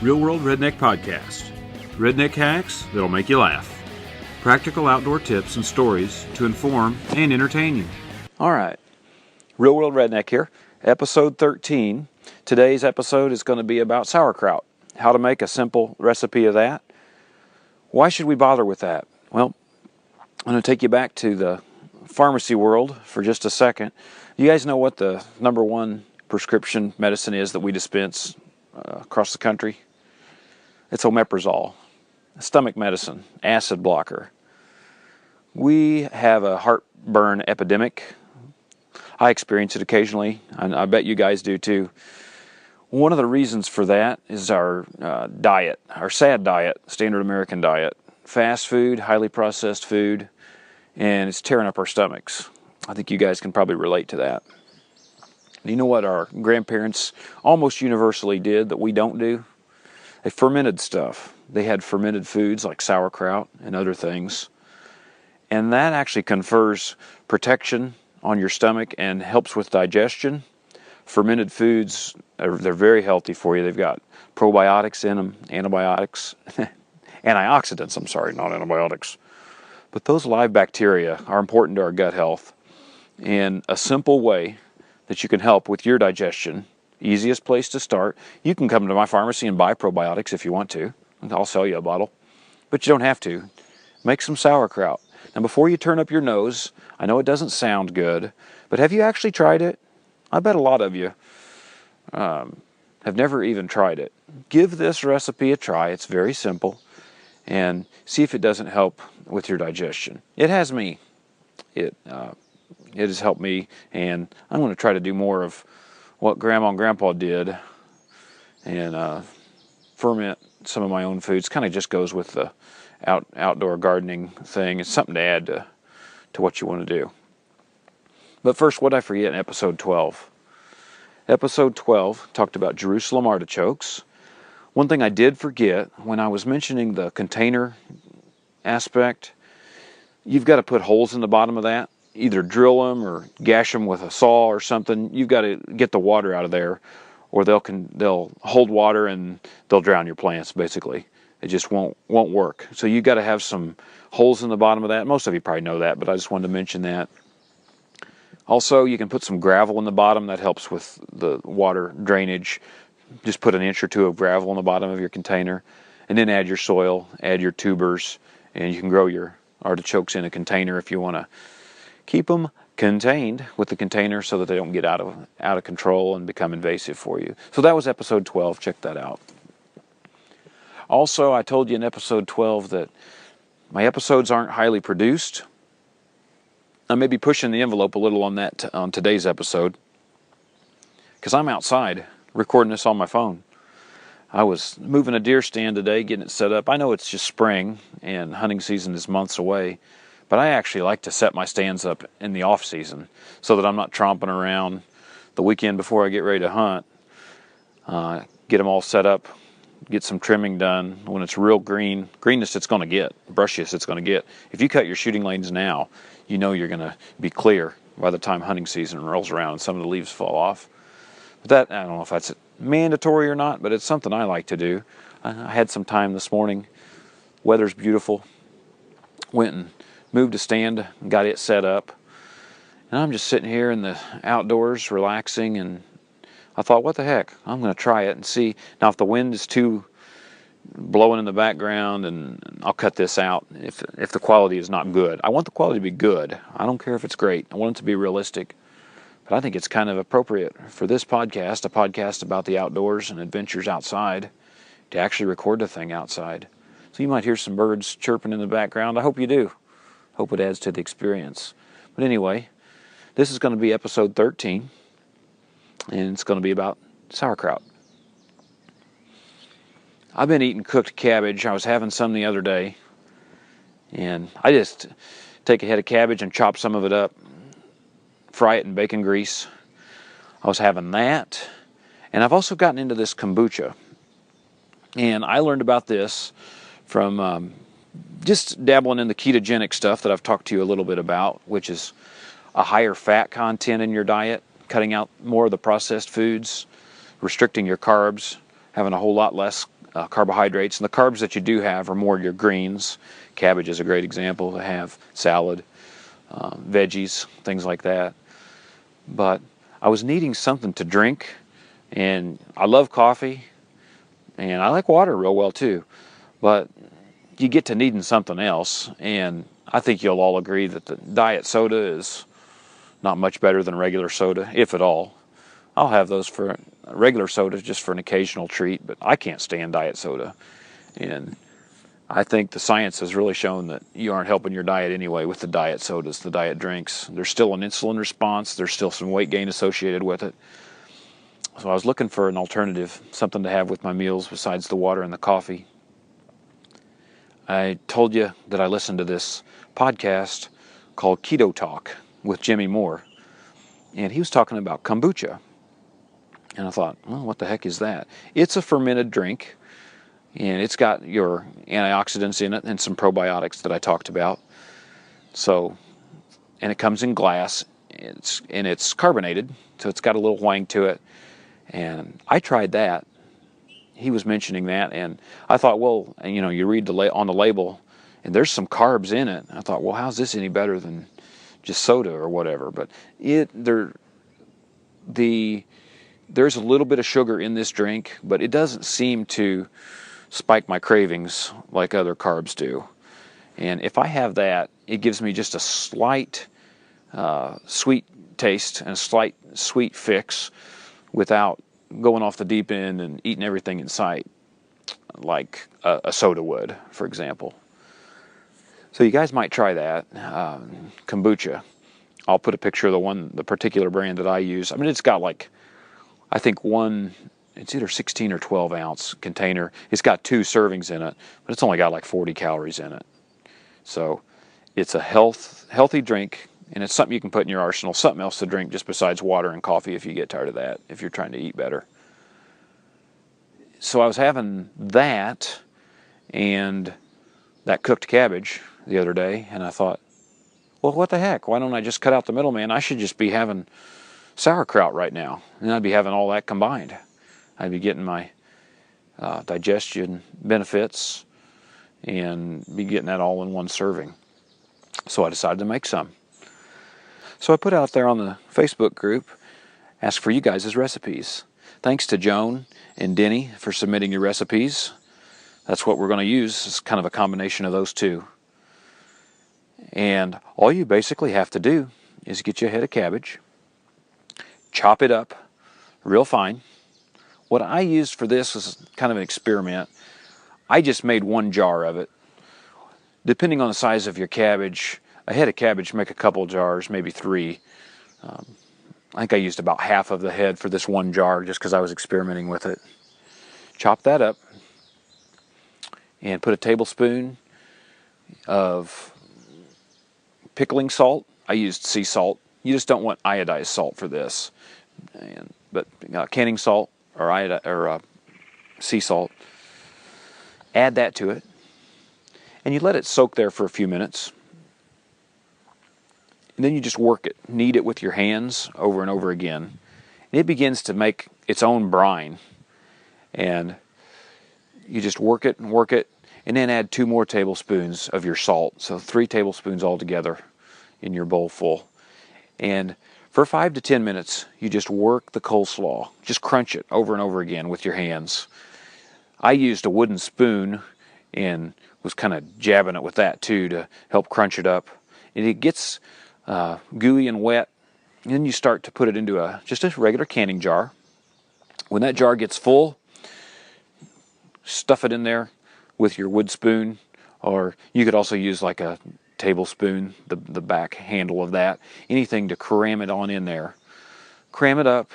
Real World Redneck Podcast. Redneck hacks that'll make you laugh. Practical outdoor tips and stories to inform and entertain you. All right. Real World Redneck here. Episode 13. Today's episode is going to be about sauerkraut. How to make a simple recipe of that. Why should we bother with that? Well, I'm going to take you back to the pharmacy world for just a second. You guys know what the number one prescription medicine is that we dispense across the country? It's omeprazole, stomach medicine, acid blocker. We have a heartburn epidemic. I experience it occasionally, and I bet you guys do too. One of the reasons for that is our diet, our sad diet, standard American diet. Fast food, highly processed food, and it's tearing up our stomachs. I think you guys can probably relate to that. You know what our grandparents almost universally did that we don't do? They fermented stuff. They had fermented foods like sauerkraut and other things. And that actually confers protection on your stomach and helps with digestion. Fermented foods, they're very healthy for you. They've got probiotics in them, antibiotics, antioxidants, not antibiotics. But those live bacteria are important to our gut health. And a simple way that you can help with your digestion, easiest place to start, you can come to my pharmacy and buy probiotics if you want to. I'll sell you a bottle. But you don't have to. Make some sauerkraut. Now before you turn up your nose, I know it doesn't sound good, but have you actually tried it? I bet a lot of you have never even tried it. Give this recipe a try. It's very simple. And see if it doesn't help with your digestion. It has me. It has helped me, and I'm going to try to do more of what Grandma and Grandpa did and ferment some of my own foods. Kind of just goes with the outdoor gardening thing. It's something to add to what you want to do. But first, what did I forget in episode 12? Episode 12 talked about Jerusalem artichokes. One thing I did forget when I was mentioning the container aspect, you've got to put holes in the bottom of that. Either drill them or gash them with a saw or something. You've got to get the water out of there, or they'll hold water and they'll drown your plants. Basically, it just won't work. So you got to have some holes in the bottom of that. Most of you probably know that, but I just wanted to mention that. Also, you can put some gravel in the bottom. That helps with the water drainage. Just put an inch or two of gravel in the bottom of your container, and then add your soil, add your tubers, and you can grow your artichokes in a container if you want to. Keep them contained with the container so that they don't get out of control and become invasive for you. So that was episode 12. Check that out. Also, I told you in episode 12 that my episodes aren't highly produced. I may be pushing the envelope a little on that on today's episode because I'm outside recording this on my phone. I was moving a deer stand today, getting it set up. I know it's just spring and hunting season is months away. But I actually like to set my stands up in the off season so that I'm not tromping around the weekend before I get ready to hunt. Get them all set up, get some trimming done. When it's real greenness it's going to get, brushiest it's going to get. If you cut your shooting lanes now, you know you're going to be clear by the time hunting season rolls around and some of the leaves fall off. But that, I don't know if that's mandatory or not, but it's something I like to do. I had some time this morning. Weather's beautiful. Went and moved a stand and got it set up. And I'm just sitting here in the outdoors relaxing, and I thought, what the heck? I'm going to try it and see. Now, if the wind is too blowing in the background, and I'll cut this out if the quality is not good. I want the quality to be good. I don't care if it's great. I want it to be realistic. But I think it's kind of appropriate for this podcast, a podcast about the outdoors and adventures outside, to actually record the thing outside. So you might hear some birds chirping in the background. I hope you do. Hope it adds to the experience. But anyway, this is going to be episode 13, and it's going to be about sauerkraut. I've been eating cooked cabbage. I was having some the other day, and I just take a head of cabbage and chop some of it up, fry it in bacon grease. I was having that, and I've also gotten into this kombucha, and I learned about this from just dabbling in the ketogenic stuff that I've talked to you a little bit about, which is a higher fat content in your diet, cutting out more of the processed foods, restricting your carbs, having a whole lot less carbohydrates. And the carbs that you do have are more your greens. Cabbage is a great example to have, salad, veggies, things like that. But I was needing something to drink, and I love coffee, and I like water real well too. But you get to needing something else, and I think you'll all agree that the diet soda is not much better than regular soda, if at all. I'll have those for regular soda just for an occasional treat, but I can't stand diet soda. And I think the science has really shown that you aren't helping your diet anyway with the diet sodas, the diet drinks. There's still an insulin response. There's still some weight gain associated with it. So I was looking for an alternative, something to have with my meals besides the water and the coffee. I told you that I listened to this podcast called Keto Talk with Jimmy Moore, and he was talking about kombucha. And I thought, well, what the heck is that? It's a fermented drink, and it's got your antioxidants in it and some probiotics that I talked about. So, and it comes in glass, and it's carbonated, so it's got a little wang to it. And I tried that. He was mentioning that, and I thought, well, you read on the label, and there's some carbs in it. I thought, well, how's this any better than just soda or whatever? But there's a little bit of sugar in this drink, but it doesn't seem to spike my cravings like other carbs do. And if I have that, it gives me just a slight sweet taste and a slight sweet fix without going off the deep end and eating everything in sight like a soda would, for example. So you guys might try that. Kombucha. I'll put a picture of the particular brand that I use. I mean, it's got I think it's either 16 or 12 ounce container. It's got 2 servings in it, but it's only got 40 calories in it. So it's a healthy drink, and it's something you can put in your arsenal, something else to drink just besides water and coffee if you get tired of that, if you're trying to eat better. So I was having that and that cooked cabbage the other day, and I thought, well, what the heck? Why don't I just cut out the middleman? I should just be having sauerkraut right now, and I'd be having all that combined. I'd be getting my digestion benefits and be getting that all in one serving. So I decided to make some. So I put out there on the Facebook group, ask for you guys' recipes. Thanks to Joan and Denny for submitting your recipes. That's what we're going to use. It's kind of a combination of those two. And all you basically have to do is get you a head of cabbage, chop it up real fine. What I used for this was kind of an experiment. I just made 1 jar of it. Depending on the size of your cabbage, a head of cabbage, make a couple jars, maybe 3. I think I used about half of the head for this 1 jar just because I was experimenting with it. Chop that up and put a tablespoon of pickling salt. I used sea salt. You just don't want iodized salt for this. But canning salt or sea salt, add that to it, and you let it soak there for a few minutes. And then you just work it, knead it with your hands over and over again. And it begins to make its own brine. And you just work it, and then add 2 more tablespoons of your salt. So 3 tablespoons altogether in your bowl full. And for 5 to 10 minutes, you just work the coleslaw. Just crunch it over and over again with your hands. I used a wooden spoon and was kind of jabbing it with that too to help crunch it up. And it gets gooey and wet. And then you start to put it into just a regular canning jar. When that jar gets full, stuff it in there with your wood spoon, or you could also use a tablespoon, the back handle of that, anything to cram it on in there. Cram it up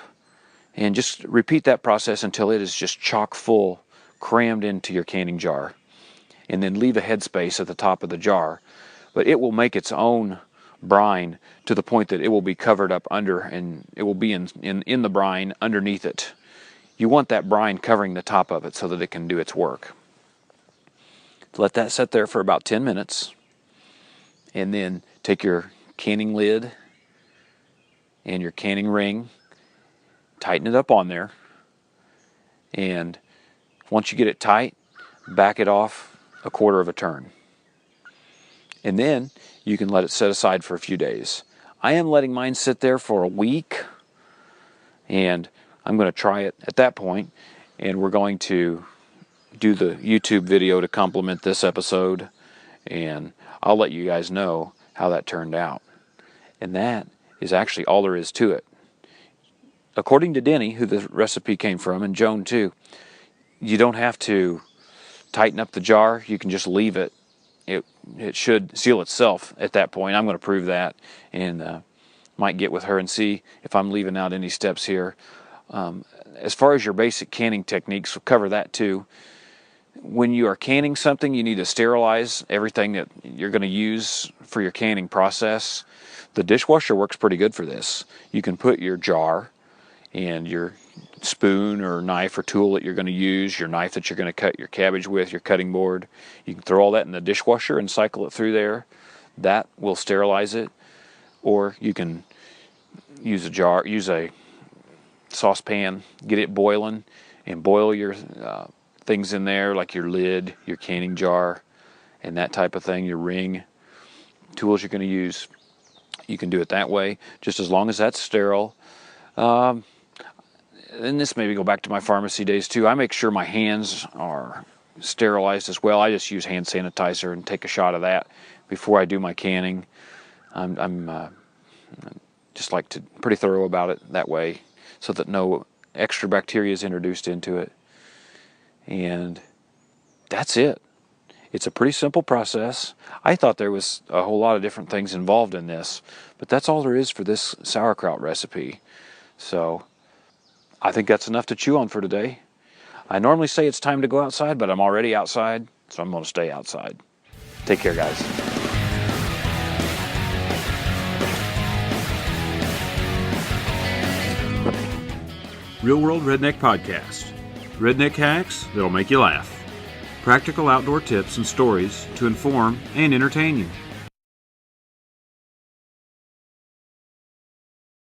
and just repeat that process until it is just chock full, crammed into your canning jar. And then leave a headspace at the top of the jar. But it will make its own brine to the point that it will be covered up under, and it will be in the brine underneath it. You want that brine covering the top of it so that it can do its work. Let that sit there for about 10 minutes. And then take your canning lid and your canning ring, tighten it up on there, and Once you get it tight, back it off a quarter of a turn. And then you can let it set aside for a few days. I am letting mine sit there for a week, and I'm going to try it at that point, and we're going to do the YouTube video to complement this episode, and I'll let you guys know how that turned out. And that is actually all there is to it. According to Denny, who the recipe came from, and Joan too, you don't have to tighten up the jar. You can just leave it. It should seal itself at that point. I'm going to prove that, and might get with her and see if I'm leaving out any steps here. As far as your basic canning techniques, we'll cover that too. When you are canning something, you need to sterilize everything that you're going to use for your canning process. The dishwasher works pretty good for this. You can put your jar and your spoon or knife or tool that you're going to use, your knife that you're going to cut your cabbage with, your cutting board. You can throw all that in the dishwasher and cycle it through there. That will sterilize it. Or you can use a saucepan, get it boiling, and boil your things in there, like your lid, your canning jar, and that type of thing, your ring, tools you're going to use. You can do it that way, just as long as that's sterile. And this maybe go back to my pharmacy days too. I make sure my hands are sterilized as well. I just use hand sanitizer and take a shot of that before I do my canning. I'm just like to pretty thorough about it that way, so that no extra bacteria is introduced into it. And that's it. It's a pretty simple process. I thought there was a whole lot of different things involved in this, but that's all there is for this sauerkraut recipe. So I think that's enough to chew on for today. I normally say it's time to go outside, but I'm already outside, so I'm going to stay outside. Take care, guys. Real World Redneck Podcast. Redneck hacks that'll make you laugh. Practical outdoor tips and stories to inform and entertain you.